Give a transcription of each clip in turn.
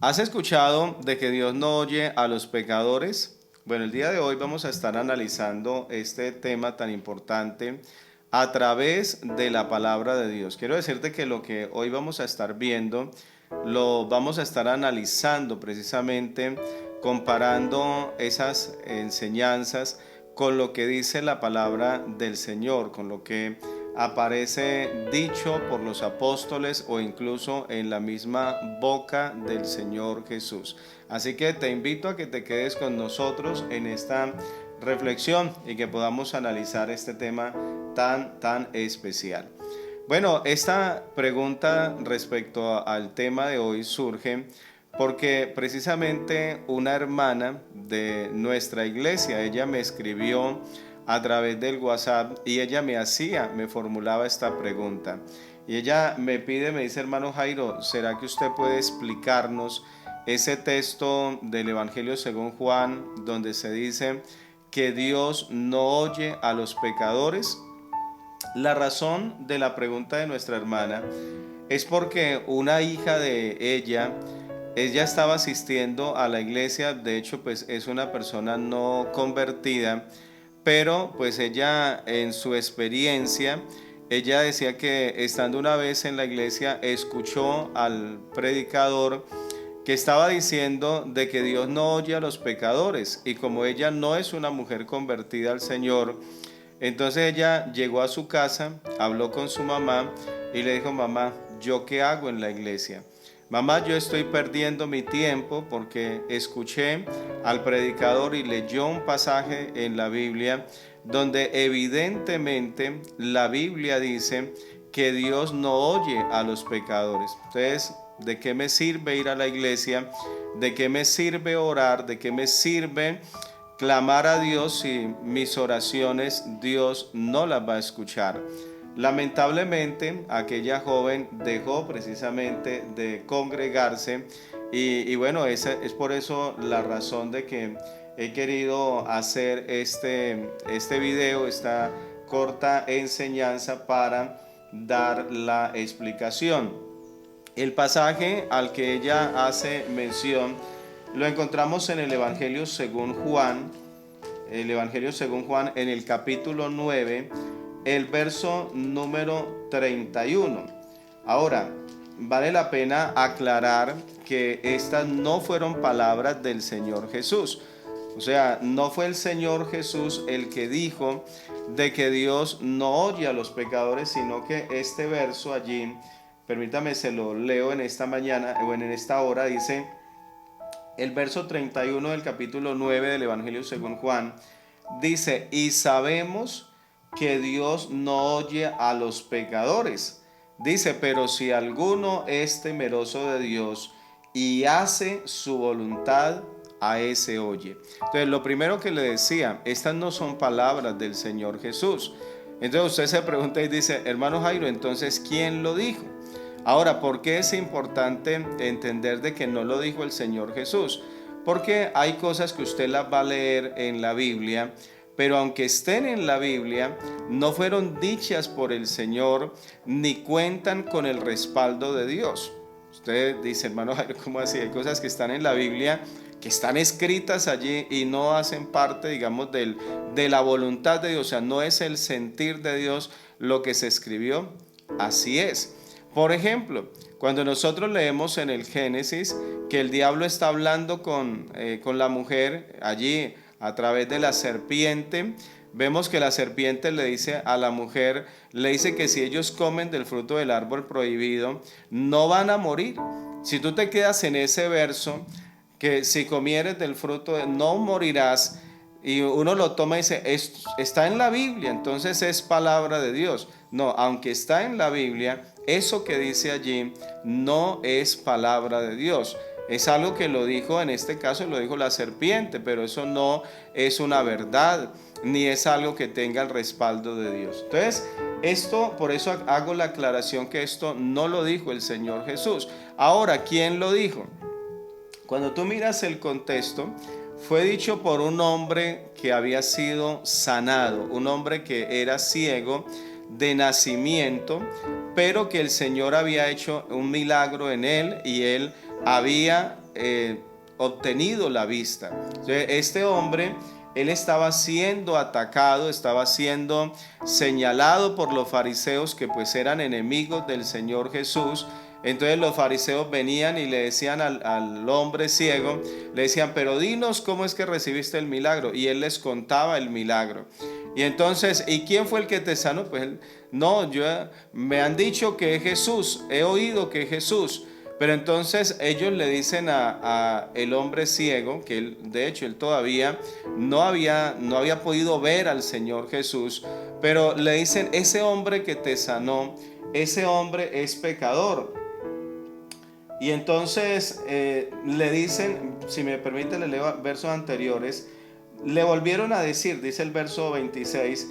¿Has escuchado de que Dios no oye a los pecadores? Bueno, el día de hoy vamos a estar analizando este tema tan importante a través de la palabra de Dios. Quiero decirte que lo que hoy vamos a estar viendo lo vamos a estar analizando precisamente comparando esas enseñanzas con lo que dice la palabra del Señor, con lo que aparece dicho por los apóstoles o incluso en la misma boca del Señor Jesús. Así que te invito a que te quedes con nosotros en esta reflexión y que podamos analizar este tema tan especial. Bueno, esta pregunta respecto al tema de hoy surge porque precisamente una hermana de nuestra iglesia, ella me escribió a través del WhatsApp y ella me formulaba esta pregunta. Y ella me pide, me dice, hermano Jairo, ¿será que usted puede explicarnos ese texto del Evangelio según Juan donde se dice que Dios no oye a los pecadores? La razón de la pregunta de nuestra hermana es porque una hija de ella estaba asistiendo a la iglesia, de hecho pues es una persona no convertida, pero pues ella en su experiencia, ella decía que estando una vez en la iglesia escuchó al predicador que estaba diciendo de que Dios no oye a los pecadores y como ella no es una mujer convertida al Señor, entonces ella llegó a su casa, habló con su mamá y le dijo, mamá, ¿yo qué hago en la iglesia? Mamá, yo estoy perdiendo mi tiempo porque escuché al predicador y leyó un pasaje en la Biblia donde evidentemente la Biblia dice que Dios no oye a los pecadores. Entonces, ¿de qué me sirve ir a la iglesia? ¿De qué me sirve orar? ¿De qué me sirve clamar a Dios si mis oraciones Dios no las va a escuchar? Lamentablemente, aquella joven dejó precisamente de congregarse y bueno, esa es por eso la razón de que he querido hacer este video, esta corta enseñanza para dar la explicación. El pasaje al que ella hace mención lo encontramos en el Evangelio según Juan, en el capítulo 9, el verso número 31. Ahora, vale la pena aclarar que estas no fueron palabras del Señor Jesús. O sea, no fue el Señor Jesús el que dijo de que Dios no oye a los pecadores, sino que este verso allí, permítame se lo leo en esta mañana o en esta hora, dice el verso 31 del capítulo 9 del Evangelio según Juan, dice, y sabemos que Dios no oye a los pecadores. Dice, pero si alguno es temeroso de Dios y hace su voluntad, a ese oye. Entonces, lo primero que le decía, estas no son palabras del Señor Jesús. Entonces usted se pregunta y dice, hermano Jairo, entonces, ¿quién lo dijo? Ahora, ¿por qué es importante entender de que no lo dijo el Señor Jesús? Porque hay cosas que usted las va a leer en la Biblia, pero aunque estén en la Biblia, no fueron dichas por el Señor ni cuentan con el respaldo de Dios. Usted dice, hermano, ¿cómo así? Hay cosas que están en la Biblia, que están escritas allí y no hacen parte, digamos, de la voluntad de Dios. O sea, no es el sentir de Dios lo que se escribió. Así es. Por ejemplo, cuando nosotros leemos en el Génesis que el diablo está hablando con la mujer allí a través de la serpiente, vemos que la serpiente le dice a la mujer, le dice que si ellos comen del fruto del árbol prohibido, no van a morir. Si tú te quedas en ese verso, que si comieres del fruto no morirás, y uno lo toma y dice, está en la Biblia, entonces es palabra de Dios. No, aunque está en la Biblia, eso que dice allí no es palabra de Dios. Es algo que lo dijo, en este caso lo dijo la serpiente, pero eso no es una verdad, ni es algo que tenga el respaldo de Dios. Entonces, por eso hago la aclaración que esto no lo dijo el Señor Jesús. Ahora, ¿quién lo dijo? Cuando tú miras el contexto, fue dicho por un hombre que había sido sanado, un hombre que era ciego de nacimiento, pero que el Señor había hecho un milagro en él y él había obtenido la vista. Entonces, este hombre, él estaba siendo atacado, estaba siendo señalado por los fariseos, que pues eran enemigos del Señor Jesús. Entonces los fariseos venían y le decían al hombre ciego, le decían, pero dinos cómo es que recibiste el milagro. Y él les contaba el milagro. Y entonces, ¿y quién fue el que te sanó? Pues él, no, me han dicho que es Jesús, he oído que es Jesús. Pero entonces ellos le dicen a el hombre ciego, que él, de hecho él todavía no había podido ver al Señor Jesús, pero le dicen, ese hombre que te sanó, ese hombre es pecador. Y entonces le dicen, si me permite le leo versos anteriores, le volvieron a decir, dice el verso 26,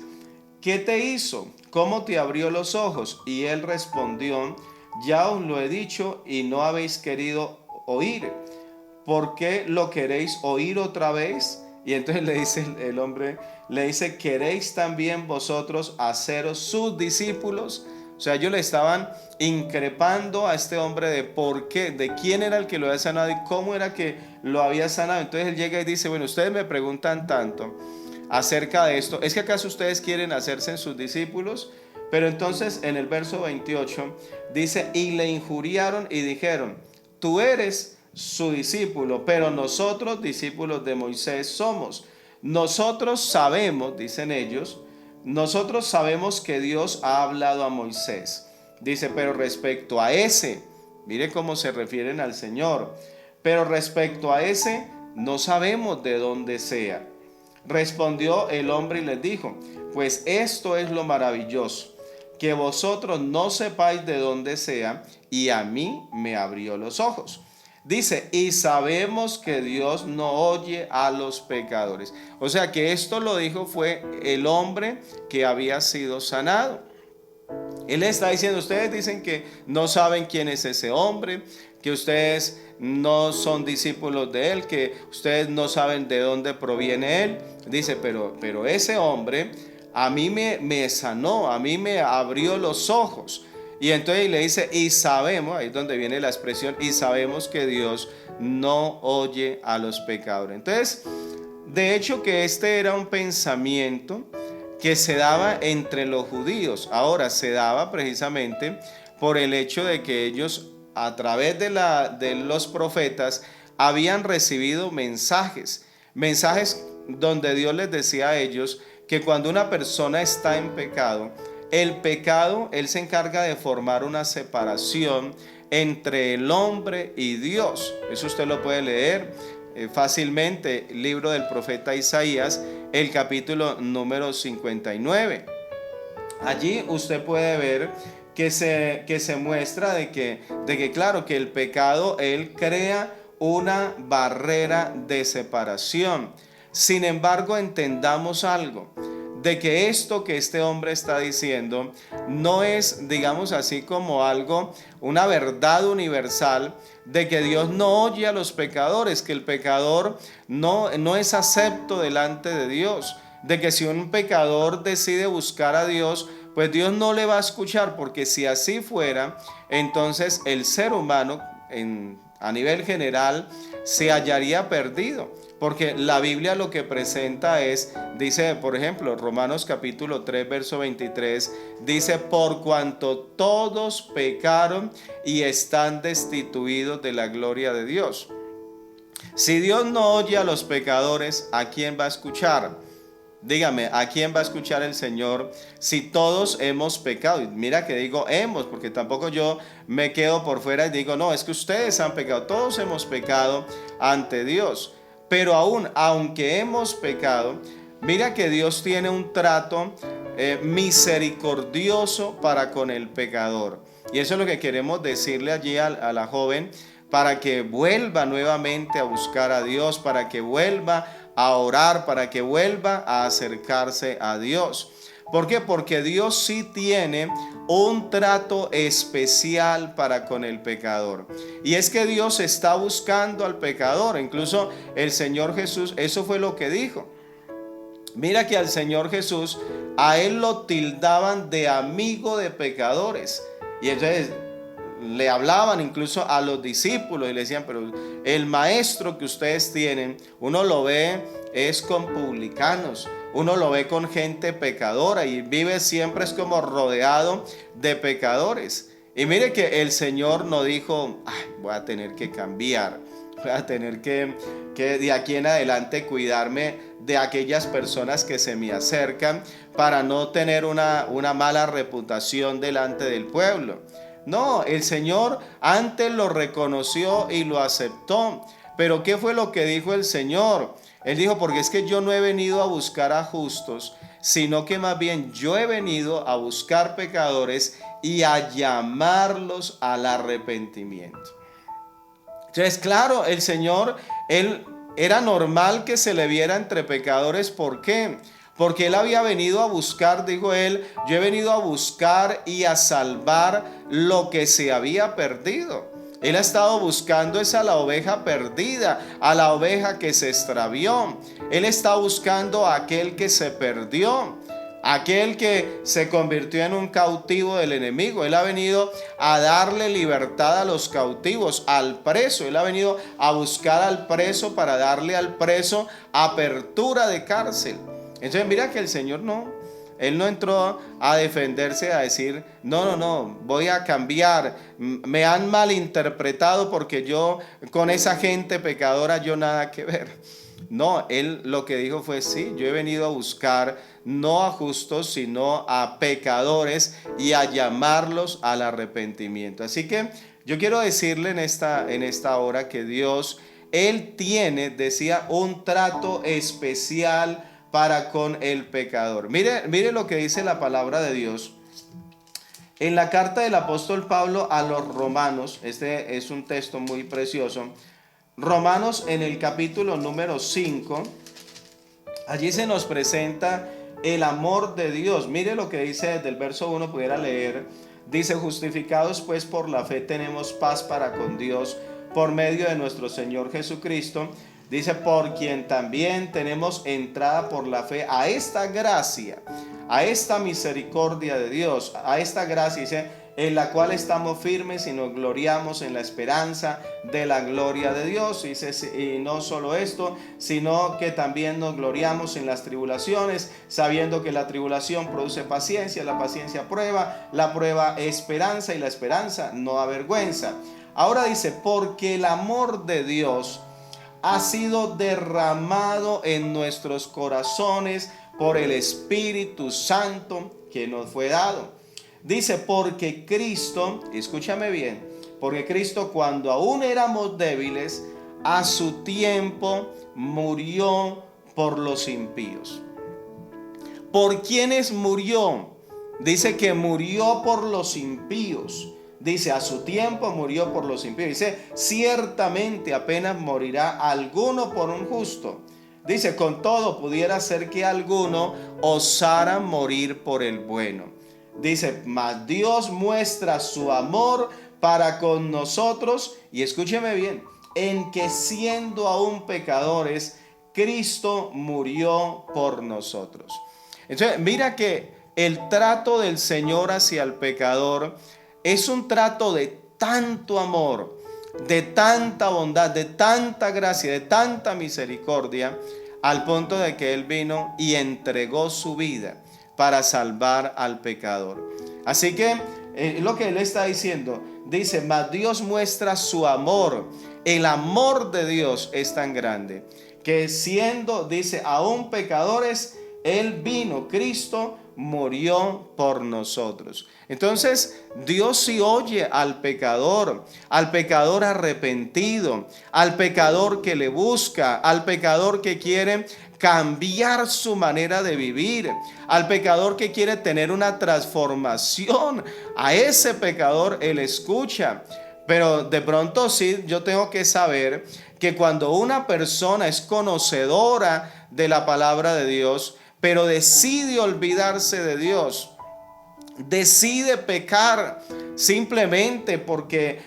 ¿qué te hizo? ¿Cómo te abrió los ojos? Y él respondió, ya os lo he dicho y no habéis querido oír. ¿Por qué lo queréis oír otra vez? Y entonces le dice el hombre, le dice, ¿queréis también vosotros haceros sus discípulos? O sea, ellos le estaban increpando a este hombre de por qué, de quién era el que lo había sanado y cómo era que lo había sanado. Entonces él llega y dice, bueno, ustedes me preguntan tanto acerca de esto, ¿es que acaso ustedes quieren hacerse sus discípulos? Pero entonces en el verso 28 dice, y le injuriaron y dijeron, tú eres su discípulo, pero nosotros discípulos de Moisés somos. Nosotros sabemos, dicen ellos, nosotros sabemos que Dios ha hablado a Moisés. Dice, pero respecto a ese, mire cómo se refieren al Señor, pero respecto a ese no sabemos de dónde sea. Respondió el hombre y les dijo, pues esto es lo maravilloso, que vosotros no sepáis de dónde sea, y a mí me abrió los ojos. Dice, y sabemos que Dios no oye a los pecadores. O sea que esto lo dijo fue el hombre que había sido sanado. Él está diciendo, ustedes dicen que no saben quién es ese hombre, que ustedes no son discípulos de él, que ustedes no saben de dónde proviene él. Dice, pero ese hombre a mí me sanó, a mí me abrió los ojos. Y entonces le dice, y sabemos, ahí es donde viene la expresión, y sabemos que Dios no oye a los pecadores. Entonces, de hecho que este era un pensamiento que se daba entre los judíos. Ahora se daba precisamente por el hecho de que ellos a través de los profetas habían recibido mensajes donde Dios les decía a ellos que cuando una persona está en pecado, el pecado, él se encarga de formar una separación entre el hombre y Dios. Eso usted lo puede leer fácilmente, libro del profeta Isaías, el capítulo número 59. Allí usted puede ver que se muestra de que claro, que el pecado, él crea una barrera de separación. Sin embargo, entendamos algo, de que esto que este hombre está diciendo no es, digamos así, como algo, una verdad universal de que Dios no oye a los pecadores, que el pecador no es acepto delante de Dios, de que si un pecador decide buscar a Dios, pues Dios no le va a escuchar, porque si así fuera, entonces el ser humano a nivel general se hallaría perdido. Porque la Biblia lo que presenta dice, por ejemplo, Romanos capítulo 3, verso 23, dice, por cuanto todos pecaron y están destituidos de la gloria de Dios. Si Dios no oye a los pecadores, ¿a quién va a escuchar? Dígame, ¿a quién va a escuchar el Señor si todos hemos pecado? Y mira que digo hemos, porque tampoco yo me quedo por fuera y digo, no, es que ustedes han pecado, todos hemos pecado ante Dios. Pero aunque hemos pecado, mira que Dios tiene un trato misericordioso para con el pecador. Y eso es lo que queremos decirle allí a la joven, para que vuelva nuevamente a buscar a Dios, para que vuelva a orar, para que vuelva a acercarse a Dios. ¿Por qué? Porque Dios sí tiene un trato especial para con el pecador. Y es que Dios está buscando al pecador. Incluso el Señor Jesús, eso fue lo que dijo. Mira que al Señor Jesús, a él lo tildaban de amigo de pecadores. Y entonces le hablaban incluso a los discípulos y le decían, pero el maestro que ustedes tienen, uno lo ve es con publicanos, uno lo ve con gente pecadora y vive siempre es como rodeado de pecadores. Y mire que el Señor no dijo, ay, voy a tener que cambiar, voy a tener que de aquí en adelante cuidarme de aquellas personas que se me acercan para no tener una mala reputación delante del pueblo. No, el Señor antes lo reconoció y lo aceptó. Pero ¿qué fue lo que dijo el Señor? Él dijo, porque es que yo no he venido a buscar a justos, sino que más bien yo he venido a buscar pecadores y a llamarlos al arrepentimiento. Entonces, claro, el Señor, Él era normal que se le viera entre pecadores. ¿Por qué? Porque Él había venido a buscar, dijo Él, yo he venido a buscar y a salvar lo que se había perdido. Él ha estado buscando a la oveja perdida, a la oveja que se extravió. Él está buscando a aquel que se perdió, aquel que se convirtió en un cautivo del enemigo. Él ha venido a darle libertad a los cautivos, al preso. Él ha venido a buscar al preso para darle al preso apertura de cárcel. Entonces mira que el Señor Él no entró a defenderse, a decir, no, voy a cambiar, me han malinterpretado porque yo con esa gente pecadora yo nada que ver. No, Él lo que dijo fue, sí, yo he venido a buscar no a justos, sino a pecadores y a llamarlos al arrepentimiento. Así que yo quiero decirle en esta hora que Dios, Él tiene, decía, un trato especial para con el pecador. Mire lo que dice la palabra de Dios. En la carta del apóstol Pablo a los romanos, este es un texto muy precioso. Romanos en el capítulo número 5, allí se nos presenta el amor de Dios. Mire lo que dice desde el verso 1, pudiera leer. Dice, justificados pues por la fe tenemos paz para con Dios por medio de nuestro Señor Jesucristo. Dice, por quien también tenemos entrada por la fe a esta gracia, a esta misericordia de Dios, a esta gracia, dice, en la cual estamos firmes y nos gloriamos en la esperanza de la gloria de Dios. Dice, y no solo esto, sino que también nos gloriamos en las tribulaciones, sabiendo que la tribulación produce paciencia, la paciencia prueba, la prueba esperanza y la esperanza no avergüenza. Ahora dice, porque el amor de Dios ha sido derramado en nuestros corazones por el Espíritu Santo que nos fue dado. Dice, porque Cristo, escúchame bien, porque Cristo cuando aún éramos débiles, a su tiempo murió por los impíos. ¿Por quiénes murió? Dice que murió por los impíos. Dice, a su tiempo murió por los impíos. Dice, ciertamente apenas morirá alguno por un justo. Dice, con todo pudiera ser que alguno osara morir por el bueno. Dice, mas Dios muestra su amor para con nosotros, y escúcheme bien, en que siendo aún pecadores, Cristo murió por nosotros. Entonces, mira que el trato del Señor hacia el pecador es un trato de tanto amor, de tanta bondad, de tanta gracia, de tanta misericordia, al punto de que Él vino y entregó su vida para salvar al pecador. Así que lo que Él está diciendo, dice, mas Dios muestra su amor. El amor de Dios es tan grande que siendo, dice, aún pecadores, Él vino, Cristo murió por nosotros. Entonces Dios sí oye al pecador arrepentido, al pecador que le busca, al pecador que quiere cambiar su manera de vivir, al pecador que quiere tener una transformación. A ese pecador Él escucha. Pero de pronto sí, yo tengo que saber que cuando una persona es conocedora de la palabra de Dios, pero decide olvidarse de Dios, decide pecar simplemente porque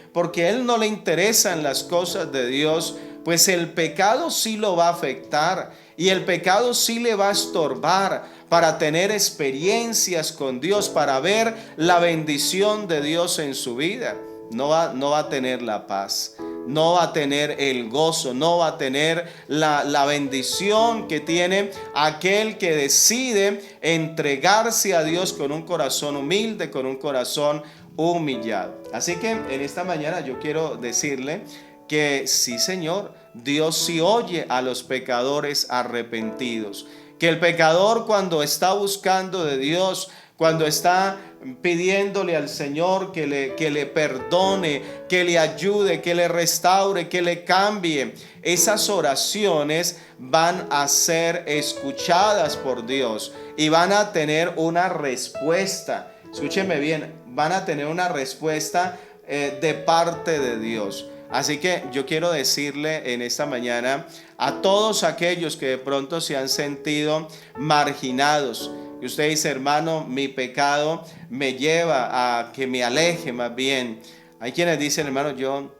Él no le interesan las cosas de Dios, pues el pecado sí lo va a afectar y el pecado sí le va a estorbar para tener experiencias con Dios, para ver la bendición de Dios en su vida. no va a tener la paz, no va a tener el gozo, no va a tener la bendición que tiene aquel que decide entregarse a Dios con un corazón humilde, con un corazón humillado. Así que en esta mañana yo quiero decirle que sí, Señor, Dios sí oye a los pecadores arrepentidos. Que el pecador, cuando está buscando de Dios, cuando está pidiéndole al Señor que le perdone, que le ayude, que le restaure, que le cambie, esas oraciones van a ser escuchadas por Dios y van a tener una respuesta. Escúcheme bien, van a tener una respuesta de parte de Dios. Así que yo quiero decirle en esta mañana a todos aquellos que de pronto se han sentido marginados, y usted dice: hermano, mi pecado me lleva a que me aleje más bien. Hay quienes dicen: hermano, yo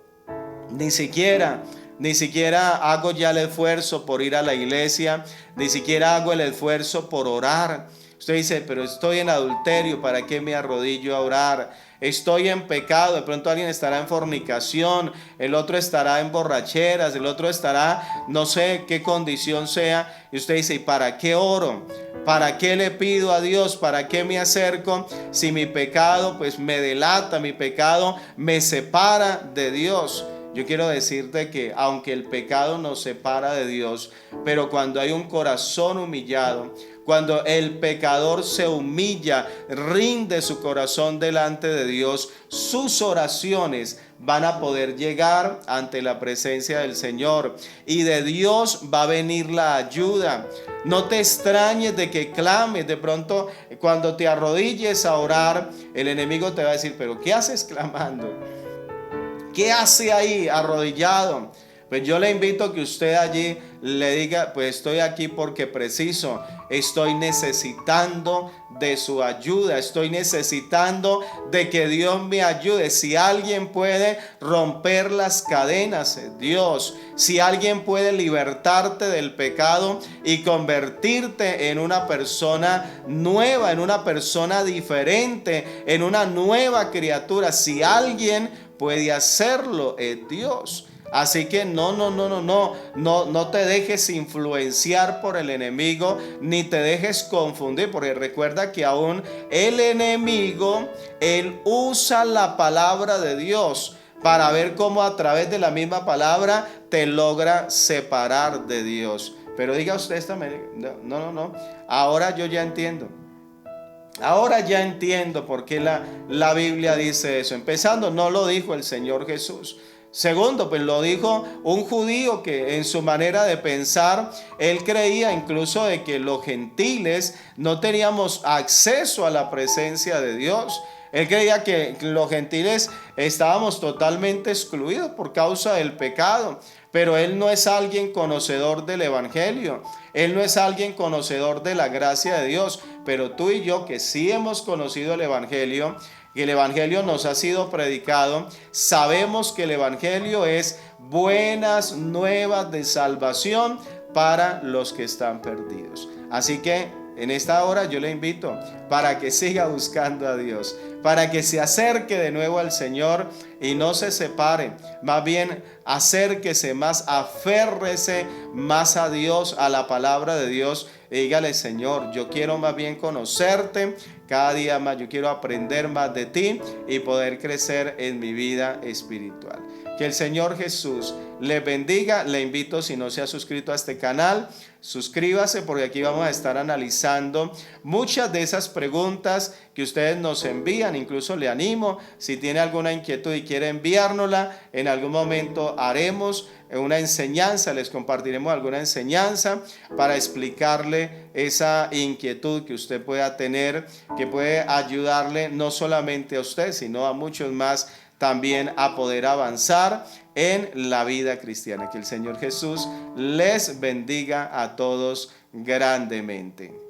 ni siquiera hago ya el esfuerzo por ir a la iglesia, ni siquiera hago el esfuerzo por orar. Usted dice: pero estoy en adulterio, ¿para qué me arrodillo a orar? Estoy en pecado. De pronto alguien estará en fornicación, el otro estará en borracheras, el otro estará, no sé qué condición sea. Y usted dice: ¿y para qué oro? ¿Para qué le pido a Dios? ¿Para qué me acerco? Si mi pecado pues me delata, mi pecado me separa de Dios. Yo quiero decirte que aunque el pecado nos separa de Dios, pero cuando hay un corazón humillado, cuando el pecador se humilla, rinde su corazón delante de Dios, sus oraciones van a poder llegar ante la presencia del Señor y de Dios va a venir la ayuda. No te extrañes de que clames. De pronto, cuando te arrodilles a orar, el enemigo te va a decir: pero ¿qué haces clamando? ¿Qué hace ahí arrodillado? Pues yo le invito a que usted allí le diga: pues estoy aquí porque preciso, estoy necesitando de su ayuda, estoy necesitando de que Dios me ayude. Si alguien puede romper las cadenas, es Dios. Si alguien puede libertarte del pecado y convertirte en una persona nueva, en una persona diferente, en una nueva criatura, si alguien puede hacerlo, es Dios. Así que no te dejes influenciar por el enemigo, ni te dejes confundir, porque recuerda que aún el enemigo, él usa la palabra de Dios para ver cómo a través de la misma palabra te logra separar de Dios. Pero diga usted esta manera: no, ahora yo ya entiendo. Ahora ya entiendo por qué la Biblia dice eso. Empezando, no lo dijo el Señor Jesús. Segundo, pues lo dijo un judío que en su manera de pensar, él creía incluso de que los gentiles no teníamos acceso a la presencia de Dios. Él creía que los gentiles estábamos totalmente excluidos por causa del pecado. Pero él no es alguien conocedor del evangelio. Él no es alguien conocedor de la gracia de Dios. Pero tú y yo, que sí hemos conocido el evangelio, que el evangelio nos ha sido predicado, sabemos que el evangelio es buenas nuevas de salvación para los que están perdidos. Así que en esta hora yo le invito para que siga buscando a Dios, para que se acerque de nuevo al Señor y no se separe. Más bien, acérquese más, aférrese más a Dios, a la palabra de Dios. Y dígale: Señor, yo quiero más bien conocerte cada día más. Yo quiero aprender más de ti y poder crecer en mi vida espiritual. Que el Señor Jesús le bendiga. Le invito, si no se ha suscrito a este canal, suscríbase, porque aquí vamos a estar analizando muchas de esas preguntas que ustedes nos envían. Incluso le animo, si tiene alguna inquietud y quiere enviárnosla, en algún momento haremos una enseñanza, les compartiremos alguna enseñanza para explicarle esa inquietud que usted pueda tener, que puede ayudarle no solamente a usted, sino a muchos más también a poder avanzar en la vida cristiana. Que el Señor Jesús les bendiga a todos grandemente.